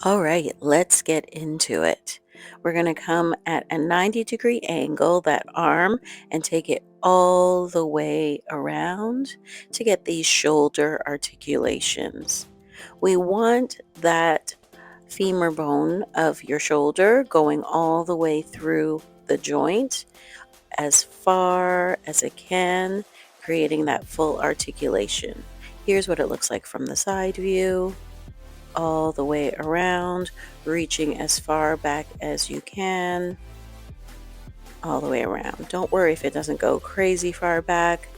All right, let's get into it. We're going to come at a 90-degree angle, that arm, and take it all the way around to get these shoulder articulations. We want that femur bone of your shoulder going all the way through the joint as far as it can, creating that full articulation. Here's what it looks like from the side view, all the way around, reaching as far back as you can, all the way around. Don't worry if it doesn't go crazy far back.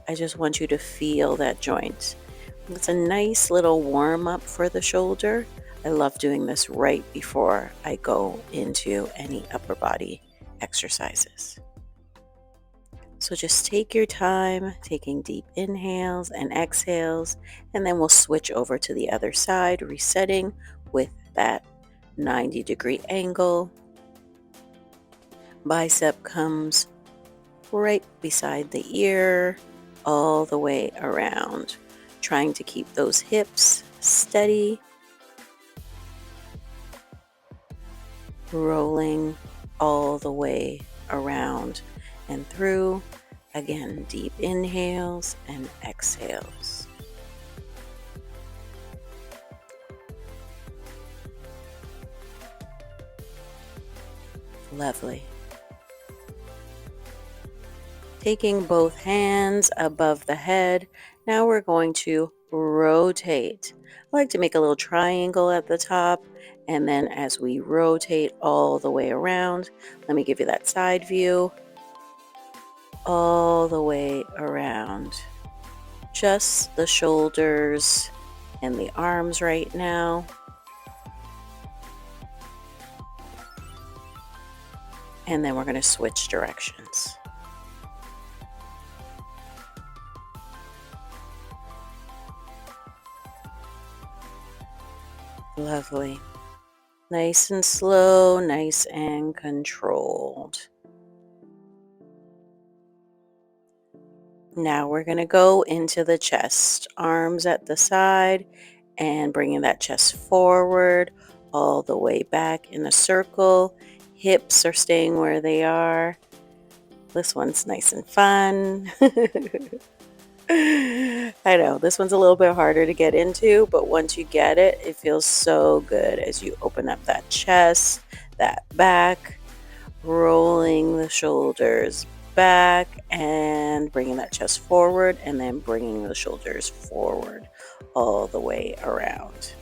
I just want you to feel that joint. It's a nice little warm up for the shoulder. I love doing this right before I go into any upper body exercises. So just take your time, taking deep inhales and exhales, and then we'll switch over to the other side, resetting with that 90-degree angle. Bicep comes right beside the ear, all the way around, trying to keep those hips steady, rolling all the way around and through. Again, deep inhales and exhales. Lovely. Taking both hands above the head, now we're going to rotate. I like to make a little triangle at the top, and then as we rotate all the way around, let me give you that side view, all the way around. Just the shoulders and the arms right now. And then we're going to switch directions. Lovely. Nice and slow, nice and controlled. Now we're going to go into the chest, arms at the side and bringing that chest forward all the way back in a circle. Hips are staying where they are. This one's nice and fun. I know this one's a little bit harder to get into, but once you get it, it feels so good as you open up that chest, that back, rolling the shoulders back and bringing that chest forward, and then bringing the shoulders forward all the way around.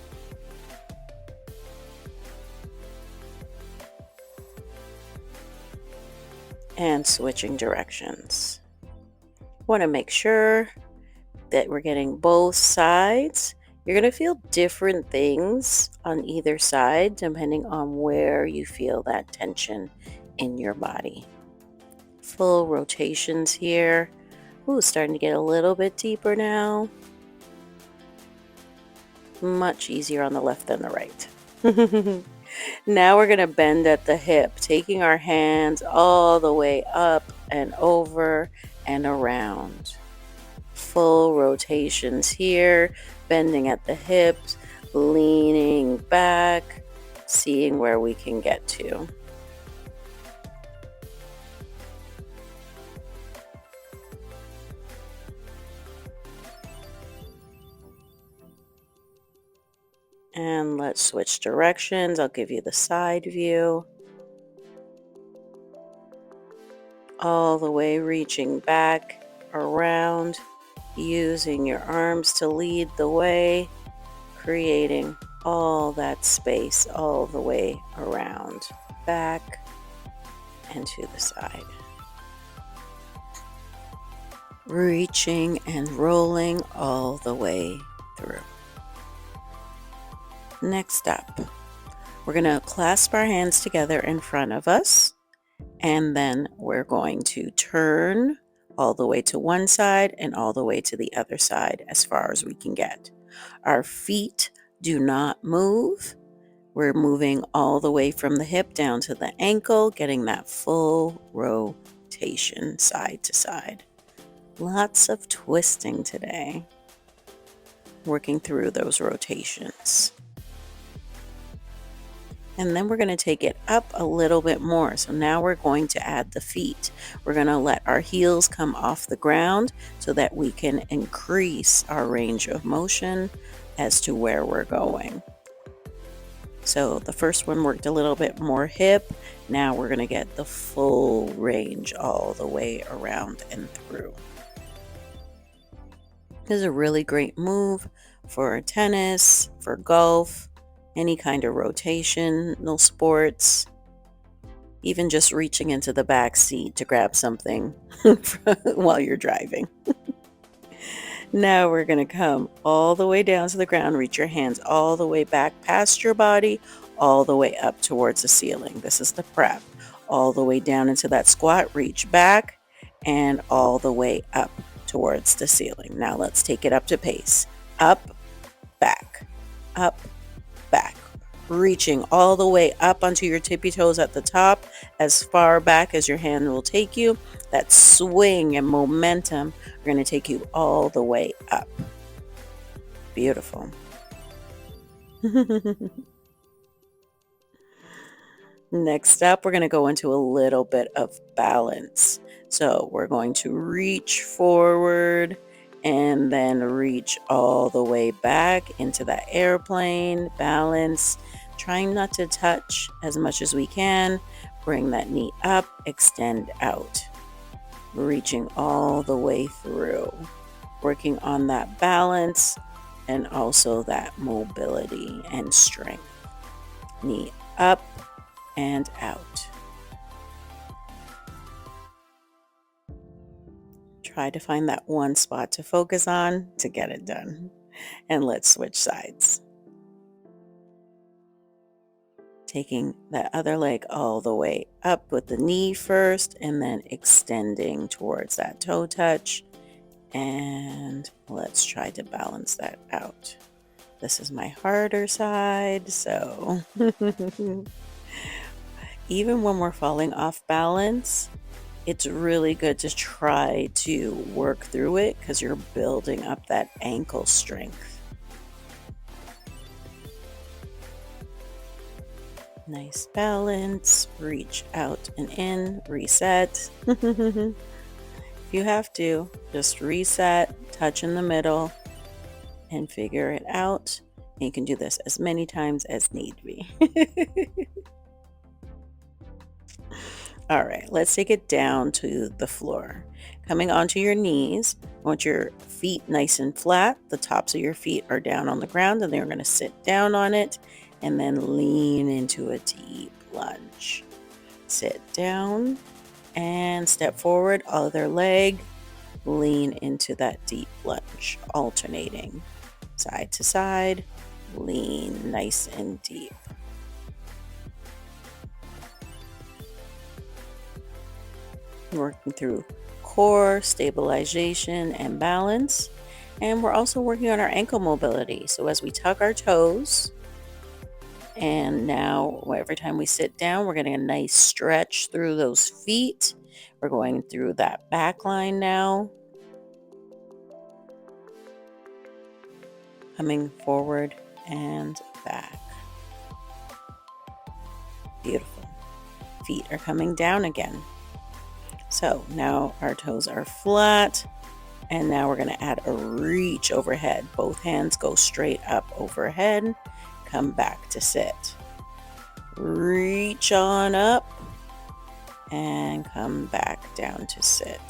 And switching directions. Want to make sure that we're getting both sides. You're going to feel different things on either side depending on where you feel that tension in your body. Full rotations here. Ooh, starting to get a little bit deeper now. Much easier on the left than the right. Now we're going to bend at the hip, taking our hands all the way up and over and around. Full rotations here, bending at the hips, leaning back, seeing where we can get to. And let's switch directions. I'll give you the side view. All the way reaching back, around, using your arms to lead the way, creating all that space all the way around, back, and to the side. Reaching and rolling all the way through. Next up, we're going to clasp our hands together in front of us, and then we're going to turn all the way to one side and all the way to the other side as far as we can get. Our feet do not move. We're moving all the way from the hip down to the ankle, getting that full rotation side to side. Lots of twisting today. Working through those rotations. And then we're going to take it up a little bit more. So now we're going to add the feet. We're going to let our heels come off the ground so that we can increase our range of motion as to where we're going. So the first one worked a little bit more hip. Now we're going to get the full range all the way around and through. This is a really great move for tennis, for golf, any kind of rotational sports, even just reaching into the back seat to grab something while you're driving. Now we're going to come all the way down to the ground, reach your hands all the way back past your body, all the way up towards the ceiling. This is the prep. All the way down into that squat, reach back, and all the way up towards the ceiling. Now let's take it up to pace. Up, back, up, back. Reaching all the way up onto your tippy toes at the top, as far back as your hand will take you. That swing and momentum are going to take you all the way up. Beautiful. Next up, we're going to go into a little bit of balance. So we're going to reach forward and then reach all the way back into that airplane, balance, trying not to touch as much as we can. Bring that knee up, extend out, reaching all the way through, working on that balance and also that mobility and strength. Knee up and out. Try to find that one spot to focus on to get it done. And let's switch sides. Taking that other leg all the way up with the knee first and then extending towards that toe touch. And let's try to balance that out. This is my harder side, so even when we're falling off balance, it's really good to try to work through it because you're building up that ankle strength. Nice balance, reach out and in, reset. If you have to, just reset, touch in the middle, and figure it out. And you can do this as many times as need be. All right, let's take it down to the floor. Coming onto your knees, I want your feet nice and flat. The tops of your feet are down on the ground, and they're going to sit down on it and then lean into a deep lunge. Sit down and step forward, other leg, lean into that deep lunge, alternating side to side, lean nice and deep. Working through core stabilization and balance, and we're also working on our ankle mobility. So as we tuck our toes, and now every time we sit down, we're getting a nice stretch through those feet. We're going through that back line now, coming forward and back. Beautiful. Feet are coming down again. So now our toes are flat, and now we're going to add a reach overhead. Both hands go straight up overhead. Come back to sit. Reach on up and come back down to sit.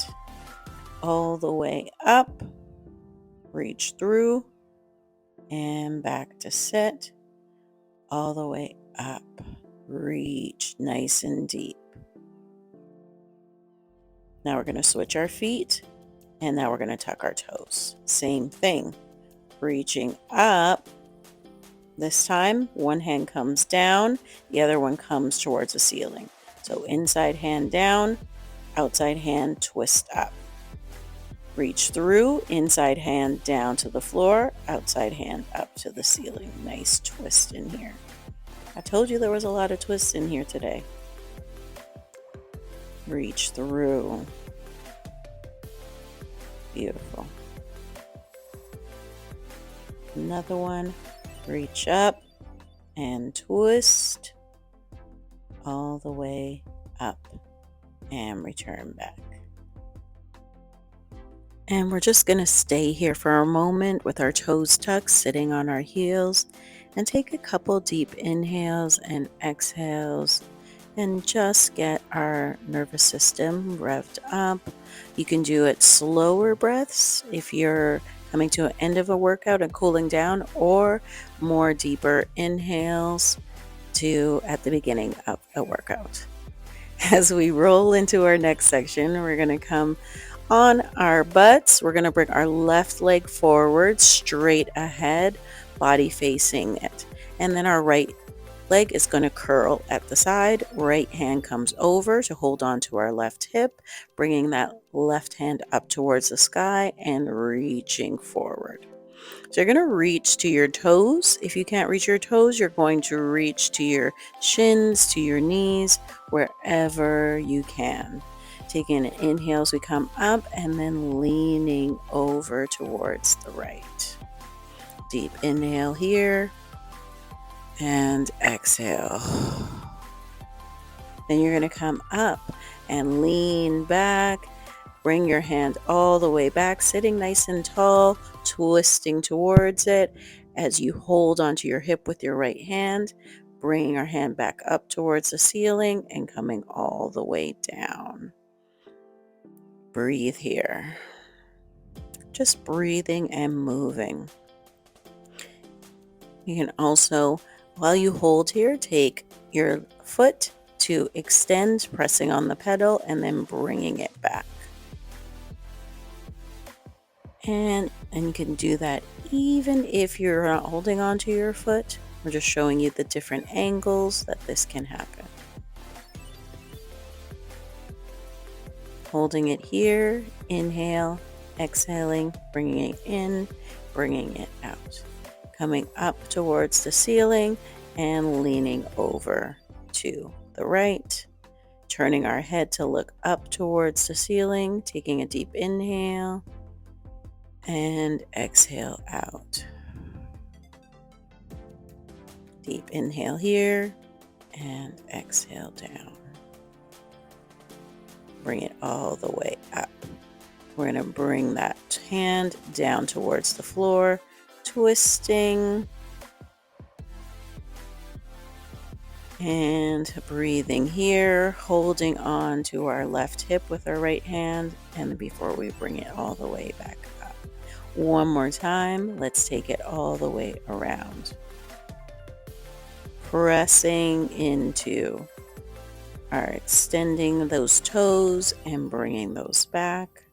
All the way up, reach through and back to sit. All the way up, reach nice and deep. Now we're going to switch our feet, and now we're going to tuck our toes. Same thing, reaching up. This time, one hand comes down, the other one comes towards the ceiling. So inside hand down, outside hand twist up. Reach through, inside hand down to the floor, outside hand up to the ceiling. Nice twist in here. I told you there was a lot of twists in here today. Reach through. Beautiful. Another one. Reach up and twist. all the way up and return back. And we're just going to stay here for a moment with our toes tucked, sitting on our heels, and take a couple deep inhales and exhales and just get our nervous system revved up. You can do it slower breaths if you're coming to an end of a workout and cooling down, or more deeper inhales to at the beginning of a workout. As we roll into our next section, we're going to come on our butts. We're going to bring our left leg forward, straight ahead, body facing it. And then our right leg is going to curl at the side. Right hand comes over to hold on to our left hip, bringing that left hand up towards the sky and reaching forward. So you're going to reach to your toes. If you can't reach your toes, you're going to reach to your shins, to your knees, wherever you can. Taking an inhale as we come up and then leaning over towards the right. Deep inhale here and exhale. Then you're going to come up and lean back. Bring your hand all the way back, sitting nice and tall, twisting towards it as you hold onto your hip with your right hand, bringing our hand back up towards the ceiling and coming all the way down. Breathe here. Just breathing and moving. You can also, while you hold here, take your foot to extend, pressing on the pedal, and then bringing it back. And you can do that even if you're not holding onto your foot. We're just showing you the different angles that this can happen. Holding it here, inhale, exhaling, bringing it in, bringing it out. Coming up towards the ceiling and leaning over to the right. Turning our head to look up towards the ceiling, taking a deep inhale. And exhale out. Deep inhale here and exhale down. Bring it all the way up. We're going to bring that hand down towards the floor, twisting and breathing here, holding on to our left hip with our right hand, and before we bring it all the way back up. One more time, let's take it all the way around. Pressing into our extending those toes and bringing those back.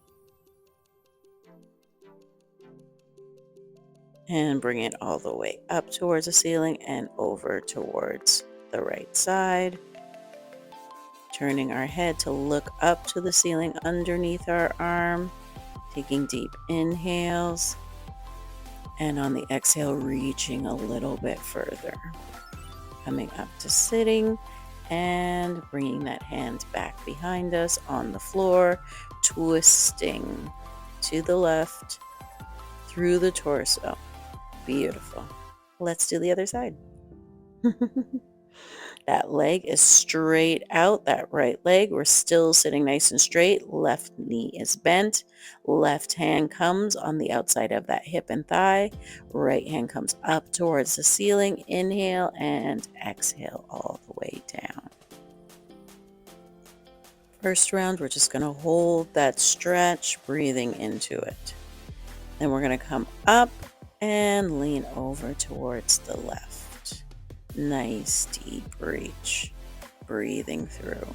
And bring it all the way up towards the ceiling and over towards the right side. Turning our head to look up to the ceiling underneath our arm. Taking deep inhales, and on the exhale, reaching a little bit further. Coming up to sitting and bringing that hand back behind us on the floor, twisting to the left through the torso. Beautiful. Let's do the other side. That leg is straight out, that right leg. We're still sitting nice and straight. Left knee is bent. Left hand comes on the outside of that hip and thigh. Right hand comes up towards the ceiling. Inhale and exhale all the way down. First round, we're just going to hold that stretch, breathing into it. Then we're going to come up and lean over towards the left. Nice deep reach, breathing through.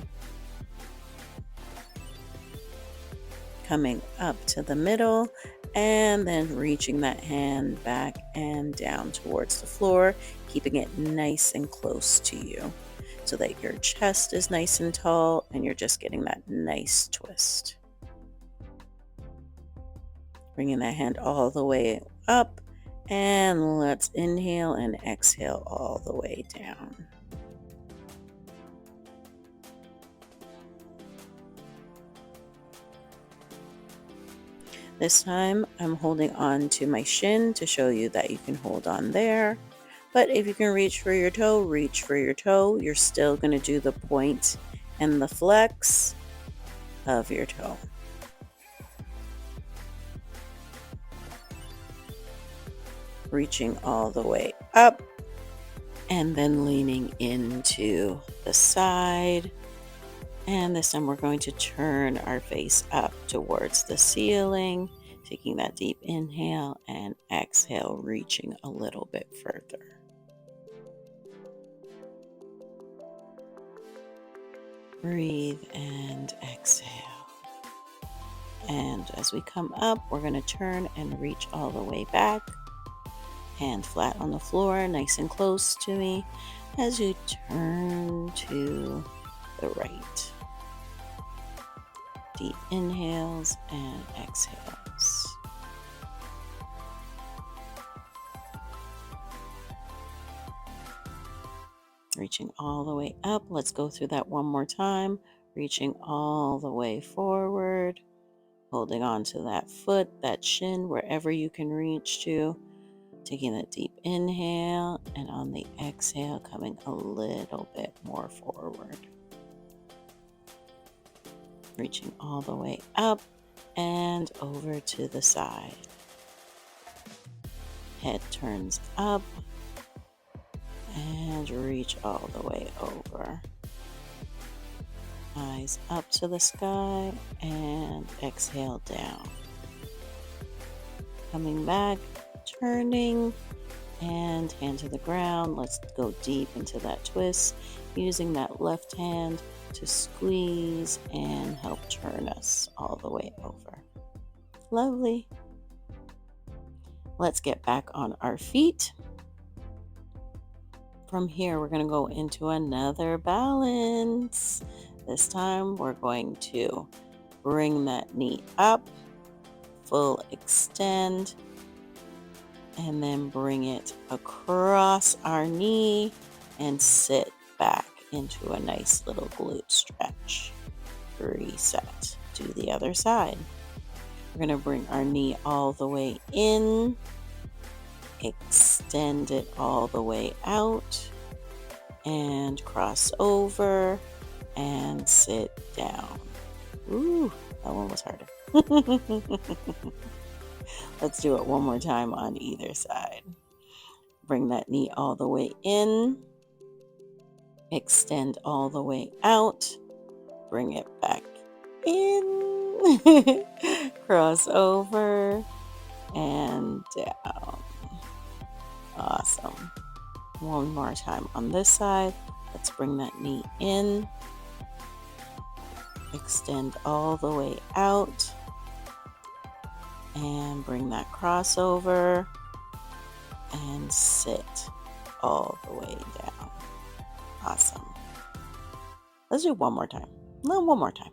Coming up to the middle and then reaching that hand back and down towards the floor, keeping it nice and close to you so that your chest is nice and tall and you're just getting that nice twist. Bringing that hand all the way up. And let's inhale and exhale all the way down. This time I'm holding on to my shin to show you that you can hold on there. But if you can reach for your toe, reach for your toe. You're still going to do the point and the flex of your toe. Reaching all the way up and then leaning into the side. And this time we're going to turn our face up towards the ceiling, taking that deep inhale and exhale, reaching a little bit further. Breathe and exhale. And as we come up, we're going to turn and reach all the way back. Hand flat on the floor, nice and close to me as you turn to the right. Deep inhales and exhales. Reaching all the way up. Let's go through that one more time. Reaching all the way forward. Holding on to that foot, that shin, wherever you can reach to. Taking that deep inhale, and on the exhale, coming a little bit more forward. Reaching all the way up and over to the side. Head turns up and reach all the way over. Eyes up to the sky and exhale down. Coming back, turning and hand to the ground. Let's go deep into that twist, using that left hand to squeeze and help turn us all the way over. Lovely. Let's get back on our feet. From here, we're going to go into another balance. This time, we're going to bring that knee up, full extend, and then bring it across our knee and sit back into a nice little glute stretch. Reset. Do the other side. We're going to bring our knee all the way in, extend it all the way out, and cross over and sit down. Ooh, that one was harder. Let's do it one more time on either side. Bring that knee all the way in, extend all the way out, bring it back in, cross over and down. Awesome. One more time on this side. Let's bring that knee in, extend all the way out, and bring that crossover and sit all the way down. Awesome. Let's do one more time. No, one more time.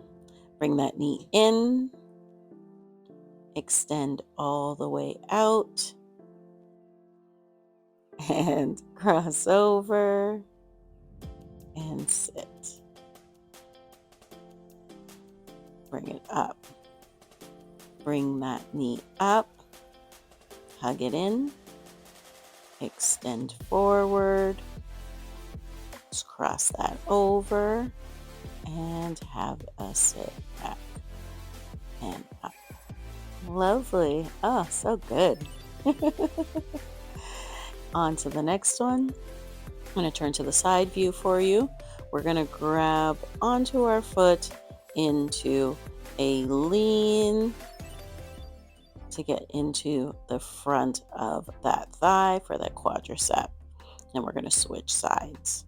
Bring that knee in, extend all the way out, and cross over and sit. Bring it up. Bring that knee up, hug it in, extend forward, just cross that over, and have a sit back and up. Lovely. Oh, so good. On to the next one. I'm going to turn to the side view for you. We're going to grab onto our foot into a lean to get into the front of that thigh for that quadricep. And we're going to switch sides.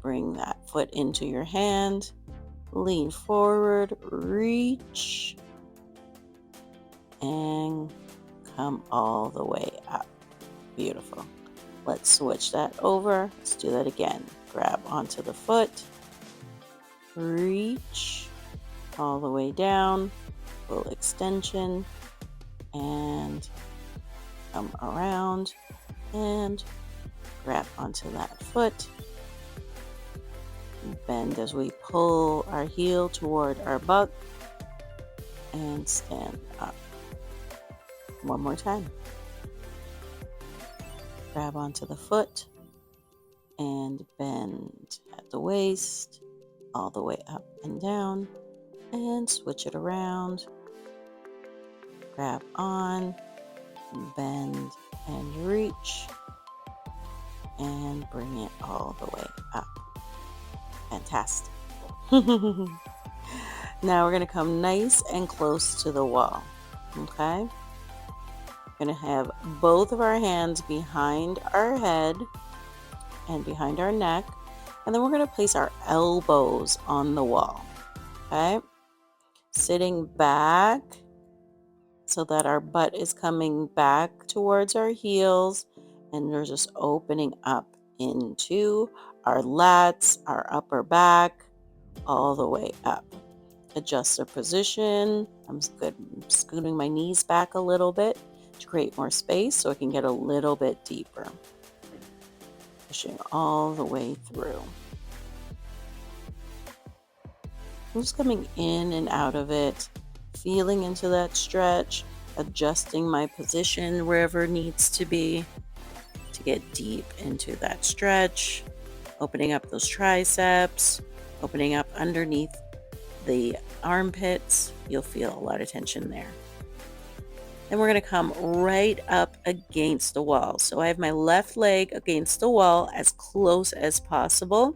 Bring that foot into your hand, lean forward, reach, and come all the way up. Beautiful. Let's switch that over. Let's do that again. Grab onto the foot, reach all the way down, full extension, and come around and grab onto that foot. Bend as we pull our heel toward our butt and stand up. One more time. grab onto the foot and bend at the waist, all the way up and down, and switch it around. Grab on, bend and reach, and bring it all the way up. Fantastic. Now we're going to come nice and close to the wall. Okay? We're going to have both of our hands behind our head and behind our neck. And then we're going to place our elbows on the wall. Okay? Sitting back so that our butt is coming back towards our heels. And we're just opening up into our lats, our upper back, all the way up. Adjust the position. I'm scooting my knees back a little bit to create more space so it can get a little bit deeper. Pushing all the way through. I'm just coming in and out of it, feeling into that stretch, adjusting my position wherever it needs to be to get deep into that stretch, opening up those triceps, opening up underneath the armpits. You'll feel a lot of tension there. Then we're going to come right up against the wall. So I have my left leg against the wall as close as possible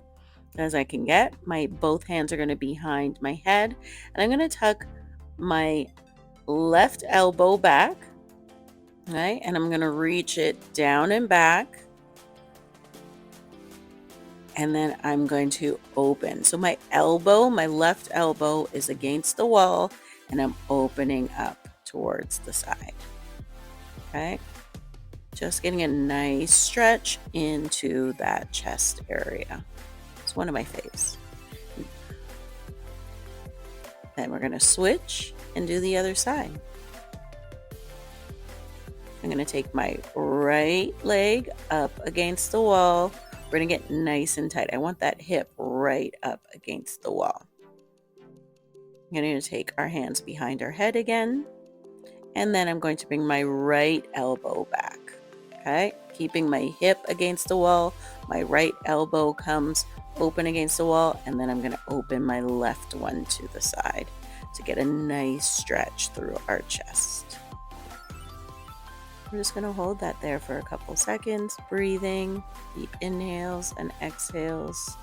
as I can get. Both hands are going to be behind my head. And I'm going to tuck my left elbow back. Okay, and I'm going to reach it down and back. And then I'm going to open. So my left elbow is against the wall, and I'm opening up towards the side. Okay, just getting a nice stretch into that chest area. It's one of my faves. Then we're going to switch and do the other side. I'm going to take my right leg up against the wall. We're going to get nice and tight. I want that hip right up against the wall. I'm going to take our hands behind our head again. And then I'm going to bring my right elbow back. Okay, keeping my hip against the wall. My right elbow comes open against the wall. And then I'm going to open my left one to the side to get a nice stretch through our chest. We're just going to hold that there for a couple seconds, breathing, deep inhales and exhales.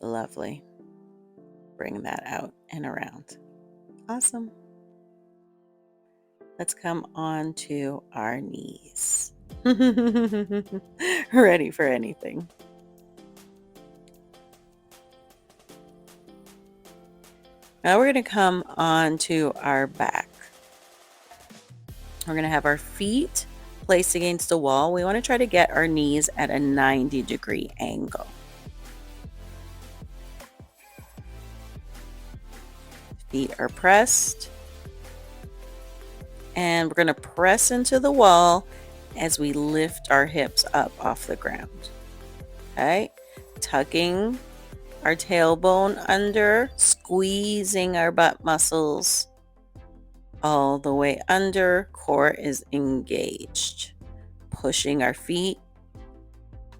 Lovely. Bring that out and around. Awesome. Let's come on to our knees. Ready for anything. Now we're going to come on to our back. We're going to have our feet placed against the wall. We want to try to get our knees at a 90-degree angle. Feet are pressed. And we're going to press into the wall as we lift our hips up off the ground. Okay? Tucking our tailbone under, squeezing our butt muscles all the way under. Core is engaged. Pushing our feet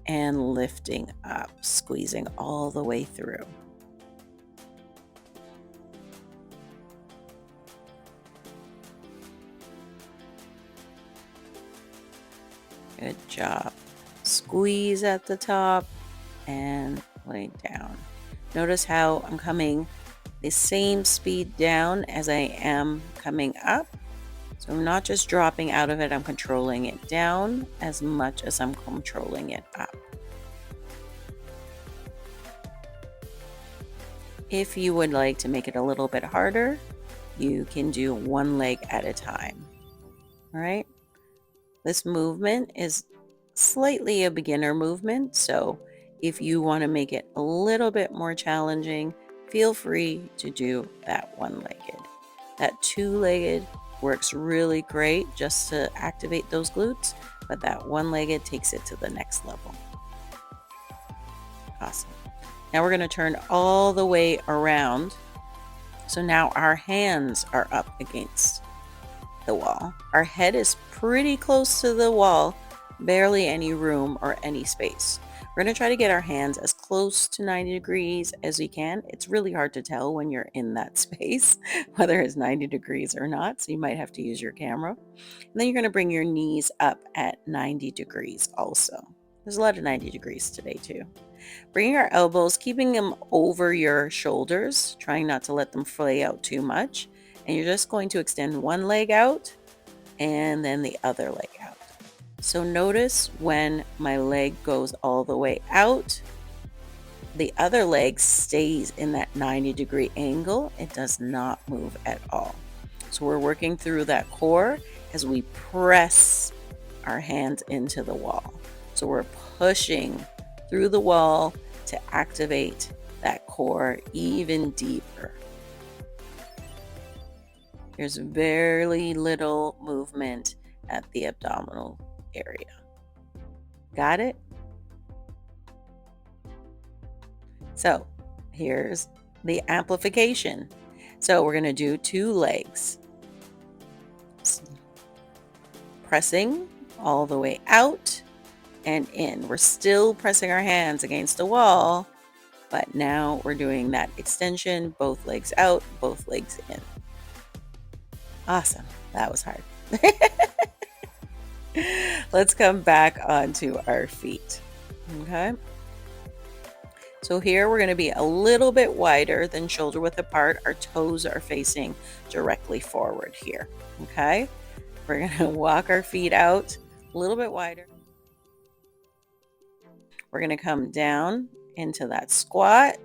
and lifting up, squeezing all the way through. Good job. Squeeze at the top and lay down. Notice how I'm coming the same speed down as I am coming up. So I'm not just dropping out of it, I'm controlling it down as much as I'm controlling it up. If you would like to make it a little bit harder, you can do one leg at a time. All right. This movement is slightly a beginner movement, so if you want to make it a little bit more challenging, feel free to do that one-legged. That two-legged works really great just to activate those glutes, but that one-legged takes it to the next level. Awesome. Now we're going to turn all the way around. So now our hands are up against the wall. Our head is pretty close to the wall, barely any room or any space. We're going to try to get our hands as close to 90 degrees as we can. It's really hard to tell when you're in that space, whether it's 90 degrees or not. So you might have to use your camera. And then you're going to bring your knees up at 90 degrees also. There's a lot of 90 degrees today too. Bringing our elbows, keeping them over your shoulders, trying not to let them flay out too much. And you're just going to extend one leg out and then the other leg out. So notice when my leg goes all the way out, the other leg stays in that 90-degree angle. It does not move at all. So we're working through that core as we press our hands into the wall. So we're pushing through the wall to activate that core even deeper. There's very little movement at the abdominal area. Got it? So here's the amplification. So we're going to do 2 legs. Pressing all the way out and in. We're still pressing our hands against the wall, but now we're doing that extension, both legs out, both legs in. Awesome. That was hard. Let's come back onto our feet. Okay. So here we're going to be a little bit wider than shoulder width apart. Our toes are facing directly forward here. Okay. We're going to walk our feet out a little bit wider. We're going to come down into that squat,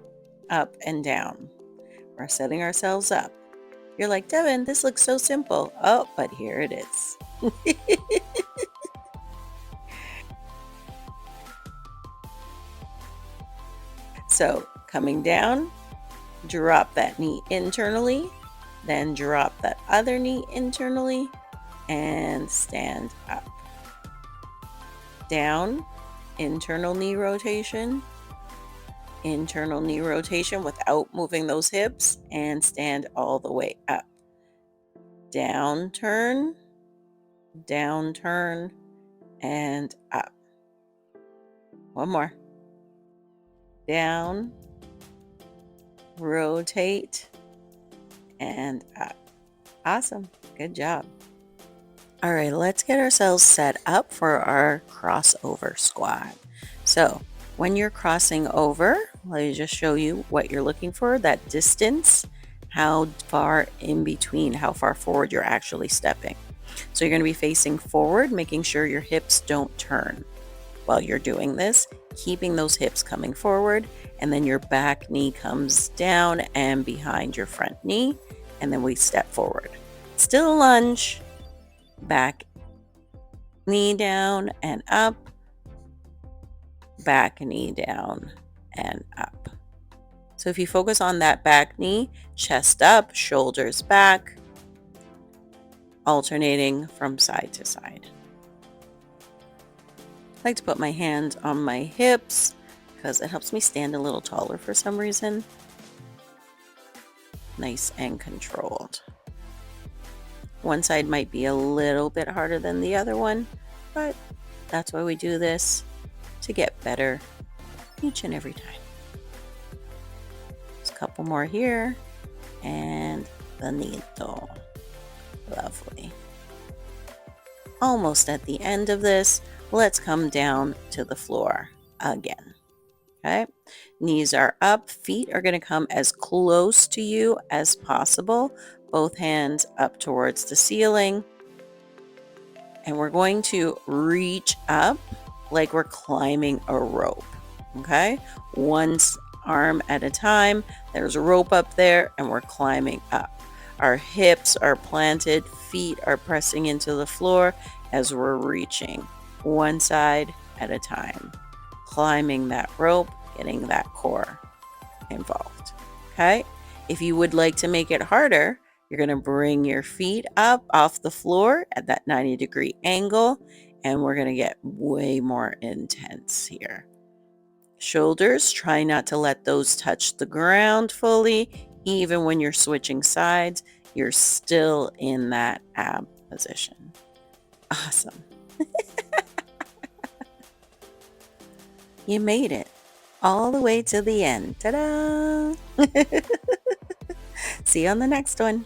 up and down. We're setting ourselves up. You're like, Devin, this looks so simple. Oh, but here it is. So coming down, drop that knee internally, then drop that other knee internally and stand up. Down, internal knee rotation without moving those hips, and stand all the way up. Down, turn, and up. One more. Down, rotate, and up. Awesome. Good job. All right, let's get ourselves set up for our crossover squat. So when you're crossing over, let me just show you what you're looking for, that distance, how far in between, how far forward you're actually stepping. So you're going to be facing forward, making sure your hips don't turn while you're doing this, keeping those hips coming forward, and then your back knee comes down and behind your front knee, and then we step forward. Still a lunge, back knee down and up, back knee down and up. So if you focus on that back knee, chest up, shoulders back, alternating from side to side. I like to put my hands on my hips because it helps me stand a little taller for some reason. Nice and controlled. One side might be a little bit harder than the other one, but that's why we do this, to get better each and every time. There's a couple more here, and bonito. Lovely. Almost at the end of this. Let's come down to the floor again. Okay, knees are up, feet are going to come as close to you as possible, both hands up towards the ceiling, and we're going to reach up like we're climbing a rope. Okay, one arm at a time. There's a rope up there and we're climbing up. Our hips are planted, feet are pressing into the floor as we're reaching one side at a time, climbing that rope, getting that core involved. Okay, if you would like to make it harder, you're going to bring your feet up off the floor at that 90-degree angle, and we're going to get way more intense here. Shoulders, try not to let those touch the ground fully. Even when you're switching sides, you're still in that ab position. Awesome. You made it all the way to the end. Ta-da! See you on the next one.